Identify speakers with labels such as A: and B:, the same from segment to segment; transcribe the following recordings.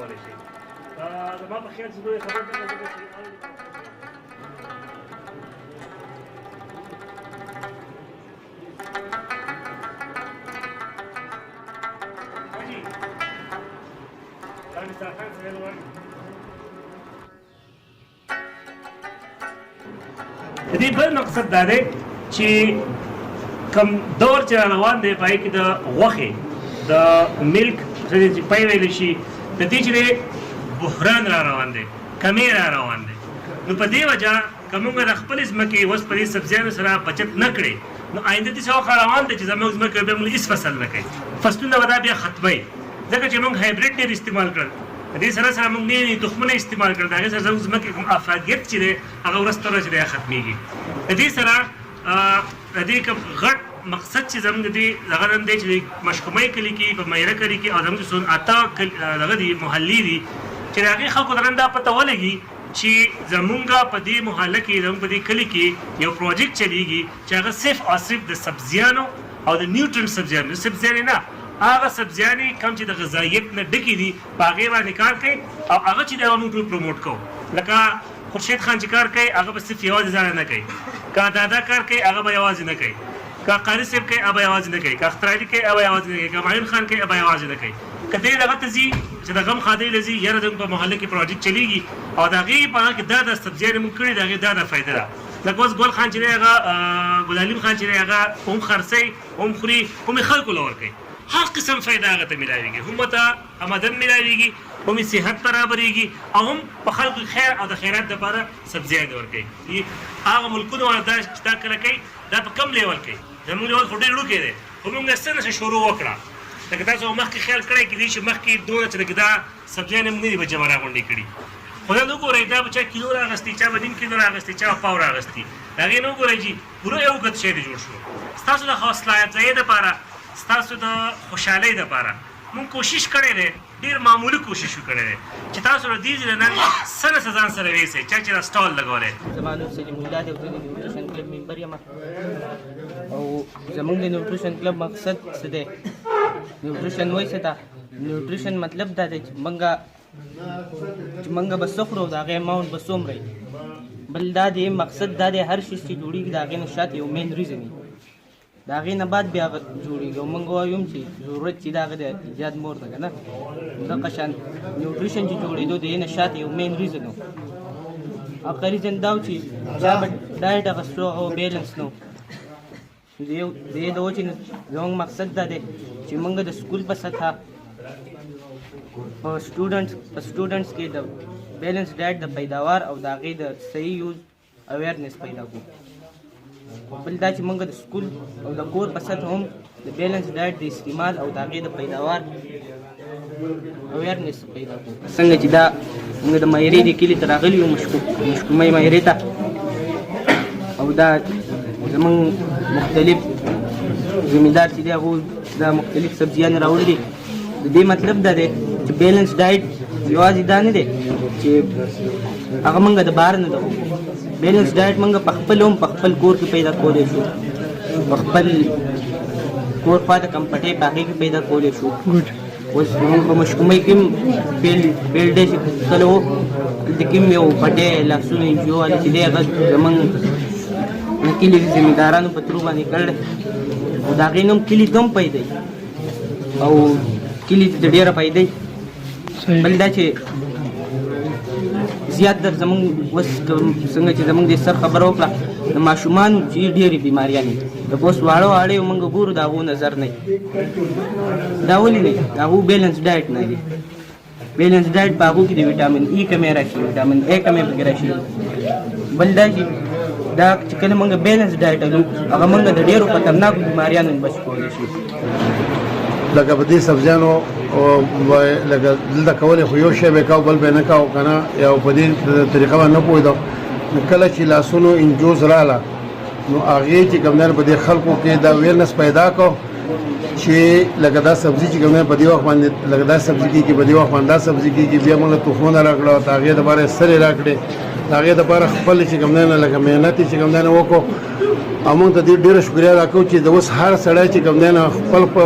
A: کولی شئ. زما په خیال چې دوی خبر نه لګوي چې د دې بل مقصد دا دی چې کوم دور چې روان دی په هغې کې د غوښې د ملک چې پی ویلی شي د دې چې دی بحران را روان دی، کمی را روان دی. نو په دې وجه که موږ د خپلې ځمکې اوس په دې سبزیانو سره بچت نه کړې نو آینده داسې وخت روان دی چې زموږ ځمکه بیا موږ هېڅ فصل نه کوي، فصلونه به دا بیا ختموي ځکه چې موږ هایبریډ ډېر استعمال کړل. د دې سره سره موږ نوي تخمونه استعمال کړل، د هغې سره زموږ ځمکې کوم افادیت چې دی هغه ورځ تر ورځې دی ختمېږي. د دې سره د دې کوم غټ مقصد چې زموږ د دې دغه نن دی چې مشکومۍ کلي کې په میره کلي کې او زموږ څو اته دغه دي محلې دي چې د هغې خلکو ته نن دا پته ولګي چې زمونږ په دې محله کې زموږ په دې کلي کې یو پروجیکټ چلیږي چې هغه صرف او صرف د سبزیانو او د نیوټرنټ سبزیانو سبزیانې نه هغه سبزیانې کوم چې د غذایت نه ډکې دي په هغې باندې کار کوي او هغه چې دی هغه موږ ټول پروموټ کوو. لکه خورشید خان چې کار کوي هغه به صرف یوازې ځان نه کوي، که دادا کار کوي هغه به یوازې نه کوي، که قاري صاحب کوي هغه به یوازې نه کوي، که اختر علي کوي هغه به یوازې نه کوي، که معین خان کوي هغه به یوازې نه کوي. که دی دغه ته ځي چې د غم خادۍ له ځي یاره زموږ په محله کې پروجیکټ چلیږي او د هغې په هغه کې دا د سبزیانې موږ کړي د هغې دا د فایده ده. لکه اوس ګل خان چې دی هغه ګل علیم خان چې دی هغه هم خرڅوي هم خوري هم یې خلکو له ورکوي، هر قسم فایده هغه ته میلاویږي، هم ورته آمدن میلاویږي، هم یې صحت برابرېږي او هم په خلکو خیر او د خیرات دپاره سبزیانې ورکوي. هغه ملکونه دا چې دا کله کوي دا په کم لیول کوي، زموږ لیول خو ډېر وړوکی دی خو موږ څه نشه شروع وکړه. لکه تاسو مخکې خیال کړی کېدای شي مخکې دونه چې لکه دا سبزیانې موږ نه دي به جمع راغونډې کړي، خو دا نه وګورئ دا به چا کیلو راغستې، چا به نیم کیلو راغستې، چا به پاو راغستې، د هغې نه وګورئ چې پوره یو اوږد شی دی جوړ شو. ستاسو د حوصله افزایۍ دپاره ستاسو د خوشحالۍ دپاره موږ کوشش کړی دی، ډېر معمولي کوشش کړی دی چې تاسو له دې ځای نه نن څه نه څه ځان سره ویسئ. چا چې دا سټال لګولی
B: زما نوم سلیم الله دی او زه د نیوټریشن کلب ممبر یم او زموږ د نیوټریشن کلب مقصد څه دی؟ نیوټریشن وایي څه ته؟ نیوټریشن مطلب دا دی چې موږ به څه خورو د هغې اماونټ به څومره وي. بل دا دی مقصد دا دی هر شي چې جوړېږي د هغې نه شاته یو مین ریزن وي، د هغې نه بعد بیا هغه جوړېږي او موږ وایو چې ضرورت چې د هغه د ایجاد مور ده که نه. دغه شان نیوټریشن چې جوړېدو د هغې نه شاته یو مین ریزن و. هغه ریزن دا و چې چا به ډایټ اخیستو هغه بیلنس نه و. د دې د وجې نه زموږ مقصد دا دی چې موږ د سکول په سطحه په سټوډنټس کې د بیلنس ډایټ د پیداوار او د هغې د صحیح یوز اویرنس پیدا کړو. بل دا چې موږ د سکول او د کور په سطحه هم د بیلنس ډایټ د استعمال او د هغې د پیداوار اویرنس پیدا کړو. څنګه چې دا موږ د مایرې د کلي ته راغلي یو مشکومۍ مایرې ته او دا زموږ مختلف زمیندار چې دی هغو دا مختلف سبزیانې راوړلي. د دې مطلب دا دی چې بیلنس ډایټ یوازې دا نه دی چې هغه موږ د بهر نه ده، بیلنس ډایټ موږ په خپل هم په خپل کور کې پیدا کولی شو، په خپل کور خواته کوم پټۍ په هغې کې پیدا کولی شو. اوس زموږ په مشکومۍ کې هم بیل ډی چې کله و هلته کې هم یو پټۍ لاسونه انجیو والی چې دی هغه زموږ کلي د زمیندارانو په ترو باندې کړی او د هغې نه هم کلي ته هم پیدا او کلي ته ډېره پیدا. بل دا چې زیات در زموږ اوس څنګه چې زموږ د سر خبره وکړه د ماشومانو چې ډېرې بیماریانې د اوس واړه واړه یو موږ ګورو د هغو نظر نه دا ولې نه د هغو بیلنس ډایټ نه دی. بیلنس ډایټ په هغو کې د ویټامین ای کمی راشي، ویټامین ای کمی پکې راشي. بل دا چې دا چې کله موږ بیلنس ډایټ لرو هغه موږ د ډېرو خطرناکو بیماریانو نه بچ کولی شي.
C: لکه په دې سبزیانو لکه دلته کولی خو یو شی به کوو بل به نه کوو که نه، یا په دې طریقه باندې نه پوهېدو. نو کله چې لاسونو انجوز راغله نو هغې چې کوم دی په دې خلکو کې دا اویرنس پیدا کړو چې لکه دا سبزي چې کوم دی په دې وخت باندې لکه دا سبزي کېږي، په دې وخت باندې دا سبزي کېږي. بیا موږ تخمونه راکړه او د هغې دپاره سرې راکړې، د هغې دپاره خپل چې کوم دی نه لکه محنت یې چې کوم دی نه وکړو او موږ ته ډېره شکریا ادا کوو چې د اوس هر سړی چې کوم دی نه خپل په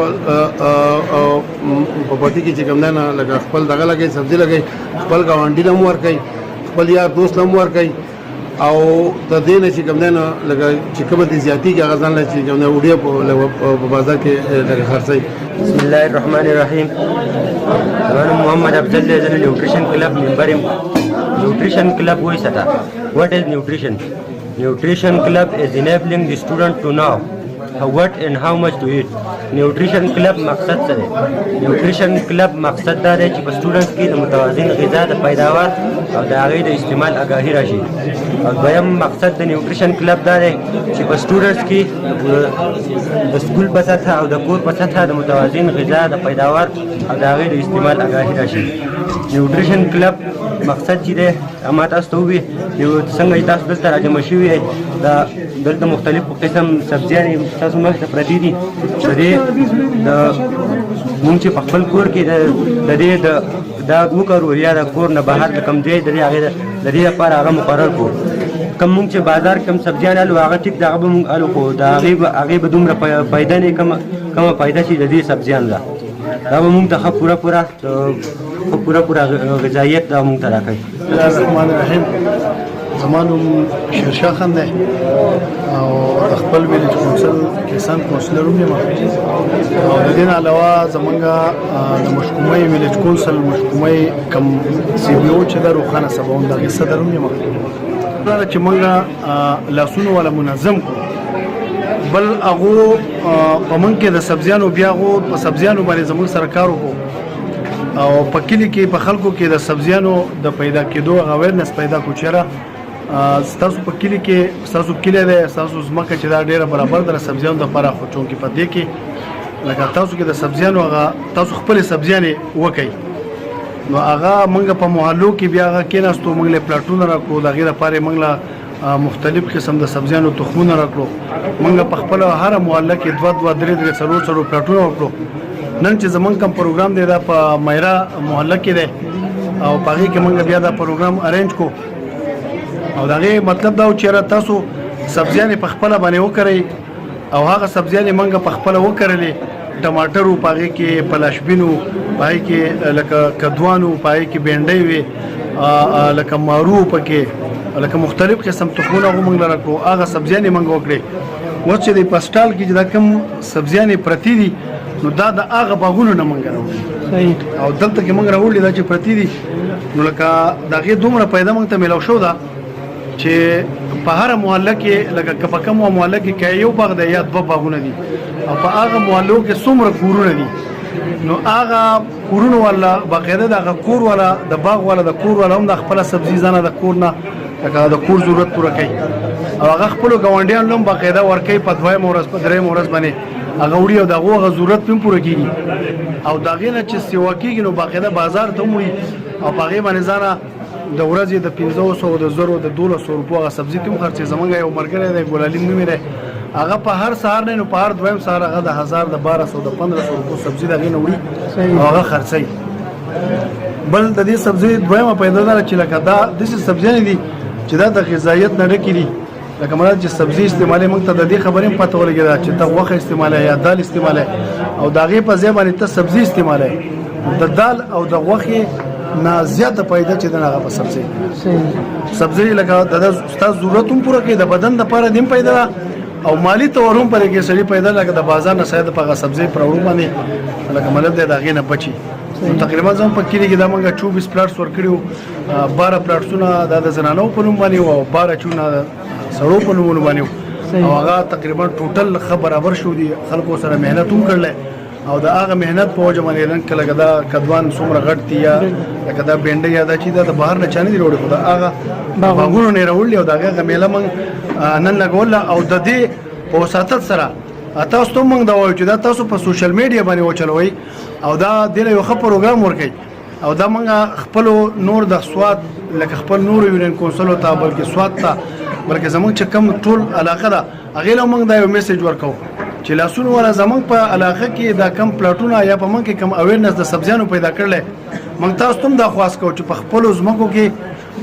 C: پټي کې چې کوم دی نه لکه خپل دغه لګوي سبزي لګوي خپل ګاونډي له هم ورکوي خپل یار دوست له هم ورکوي او د دې نه چې کوم دی نه لکه چې کومه دې زیاتېږي هغه ځان له چې کوم دی وړیا په بازار کې لکه خرڅوي.
B: بسم الله الرحمن الرحیم. زما نوم محمد افضل دی. زه د نیوټریشن کلب ممبر یم. نیوټریشن کلب وایي څه ده؟ What is nutrition? Nutrition club is enabling the student to know what and how much to eat. Nutrition club مقصد څه دی؟ Nutrition club مقصد دا دی چې په سټوډنټس کې د متوازن غذا د پیداوار او د هغې د استعمال آګاهي راشي. او دویم مقصد د نیوټریشن کلب دا دی چې په سټوډنټس کې د سکول په سطحه او د کور په سطحه د متوازن غذا د پیداوار او د هغې د استعمال آګاهي راشي. نیوټریشن کلب مقصد چې دی ما تاسو ته ووایي څنګه چې تاسو دلته راجمع شوي یئ دلته مختلف قسم سبزیانې ستاسو مخې ته پرتې دي. د دې مونږ چې په خپل کور کې د دې دا وکړو یا د کور نه بهر د کوم ځای د دې لپاره هغه مقرر کړو. کوم مونږ چې بازار کوم سبزیان الو هغه ټیک د هغه به مونږ الو خو د هغې به دومره پیدا نه کومه پیدا شي د دې سبزیان ده دا به مونږ ته ښه پوره غذایت دا مونږ ته راکوي.
D: بسم الله الرحمن الرحیم. زما نوم شیرشاه خان دی او د خپل ویلیج کونسل کسان کونسلر هم یم او د دې نه علاوه زمونږ د مشکومۍ ویلیج کونسل مشکومۍ کم سی بي او چې ده روښانه سباون د هغې صدر هم یم. دا ده چې مونږ لاسونو والا منظم کړو بل هغو په مونږ کې د سبزیانو بیا هغو په سبزیانو باندې زمونږ سره کار وکړو او په کلي کې په خلکو کې د سبزیانو د پیدا کېدو اویرنس پیدا کړو چې ستاسو په کلي کې ستاسو کلی دی ستاسو ځمکه چې دا ډېره برابر ده د سبزیانو دپاره خو چونکې په دې کې لکه تاسو کې د سبزیانو هغه تاسو خپلې سبزیانې وکئ نو هغه موږ په محلو کې بیا هغه کېناستو موږ له پلاټونه راکړو د هغې دپاره موږ له مختلف قسم د سبزیانو تخمونه راکړو موږ په خپله هره محله کې 2 3 4 پلاټونه وکړو. نن چې زمونږ کوم پروګرام دی دا په میرا محله کې دی او په هغې کې موږ بیا دا پروګرام ارینج کو او د هغې مطلب دا و چې تاسو سبزیانې په خپله باندې وکرئ او هغه سبزیانې موږ په خپله وکرلې ټماټر و په هغې کې پلاشبین و په هغې کې لکه کدوان و په هغې کې بینډۍ وې لکه مارو پکې لکه مختلف قسم تخمونه هغه موږ لره کړو هغه سبزیانې موږ وکړې. اوس چې د په سټال کې چې دا کوم سبزیانې پرتې دي نو دا د هغه باغونو نه موږ راوړي او دلته کې موږ راوړي دا چې پرتې دي نو لکه د هغې دومره پیدا موږ ته میلاو شو ده چې په هره محله کې لکه که په کومه محله کې که یو باغ دی یا 2 باغونه دي او په هغه محلو کې څومره کورونه دي نو هغه کورونو والا باقاعده د هغه کور والا د باغ والا د کور والا هم د خپله سبزي ځانه د کور نه لکه د کور ضرورت پوره کوي او هغه خپلو ګاونډیانو هم باقاعده ورکوي په 2 ورځ په 3 ورځ باندې هغه وړي او د هغو هغه ضرورت هم پوره کېږي او د هغې نه چې سیوا کېږي نو باقاعده بازار ته هم وړي او په هغې باندې ځانه د ورځې د 500 د 1000 د 1200 روپو هغه سبزي کوم خرڅې. زمونږ یو ملګری دی ګلالي نوم یې دی هغه په هر سهار نه نو په هر دویم سهار هغه د 1000 د 1200 د 1500 روپو سبزي د هغې نه وړي او هغه خرڅوي. بل د دې سبزي دویمه پیدا ده چې لکه دا داسې سبزیانې دي چې دا د غذایت نه ډکې دي لکه مراد چې سبزي استعمالوي موږ ته د دې خبرې هم پته ولګېده چې ته غوښه استعمالوي یا دال استعمالوي او د هغې په ځای باندې ته سبزي استعمالوي د دال او د غوښې نه زیاته پیدا چې د هغه په سبزي لکه د ستاسو ضرورت هم پوره کوي د بدن دپاره دې هم پیدا ده او مالي تور هم پرې کې سړي پیدا لکه د بازار نه ساید په هغه سبزي پر وړو باندې لکه مطلب دی د هغې نه بچي. تقریبا زموږ په کلي کې دا موږ 24 پلاټس ورکړي وو 12 پلاټسونه دا د زنانو په نوم باندې او 12 چونه د سړو په نومونو باندې او هغه تقریبا ټوټل ښه برابر شو دي خلکو سره محنت هم کړلی او د هغه محنت په وجه باندې نن کله دا کدوان څومره غټ دي یا لکه دا بینډۍ یا دا چې دا د بهر نه چا نه دي راوړي خو د هغه باغونو نه یې راوړلي او د هغه میله موږ نن لګوله او د دې په وساطت سره تاسو ته موږ دا وایو چې دا تاسو په سوشل میډیا باندې وچلوئ او دا دې له یو ښه پروګرام ورکوئ او دا موږ خپلو نور د سوات لکه خپل نور یونین کونسلو ته بلکې سوات ته بلکې زموږ چې کوم ټول علاقه ده هغې له موږ دا یو میسیج ورکوو چې لاسونه والا زموږ په علاقه کې دا کم پلاټونه یا په موږ کې کم اویرنس د سبزیانو پیدا کړلی موږ تاسو ته هم دا خواست کوو چې په خپلو ځمکو کې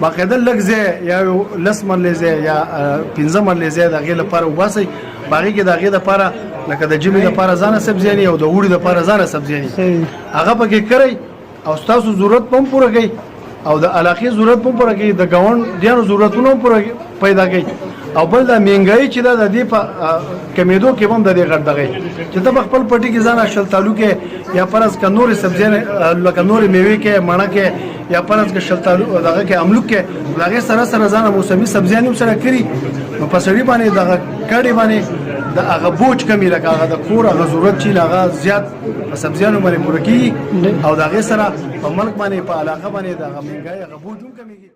D: باقاعده لږ ځای یا یو 10 مرلې ځای یا 15 مرلې ځای د هغې لپاره وباسئ باغې کې د هغې دپاره لکه د ژمي دپاره ځانه سبزیاني او د اوړي دپاره ځانه سبزیاني هغه پکې کرئ او ستاسو ضرورت هم پوره کوي او د علاقې ضرورت هم پوره کوي د ګاونډیانو ضرورتونه هم پوره پیدا کوي او بل دا مهنګایي چې دا د دې په کمیدو کې هم د دې غټ دغه چې ته په خپل پټي کې ځان شلتالو کې یا فرض کا نور سبزیانه لکه نور میوه کې مڼه کې یا فرض کا شلتالو دغه کې املوک کې دغه سره سره ځان موسمي سبزیانه سره کړی نو په سړي باندې دغه کډي باندې د هغه بوج کمی لکه هغه د کور هغه ضرورت چې هغه زیات سبزیانو باندې پوره کیږي او دغه سره په ملک باندې په علاقه باندې دغه مهنګایي هغه بوج هم کمیږي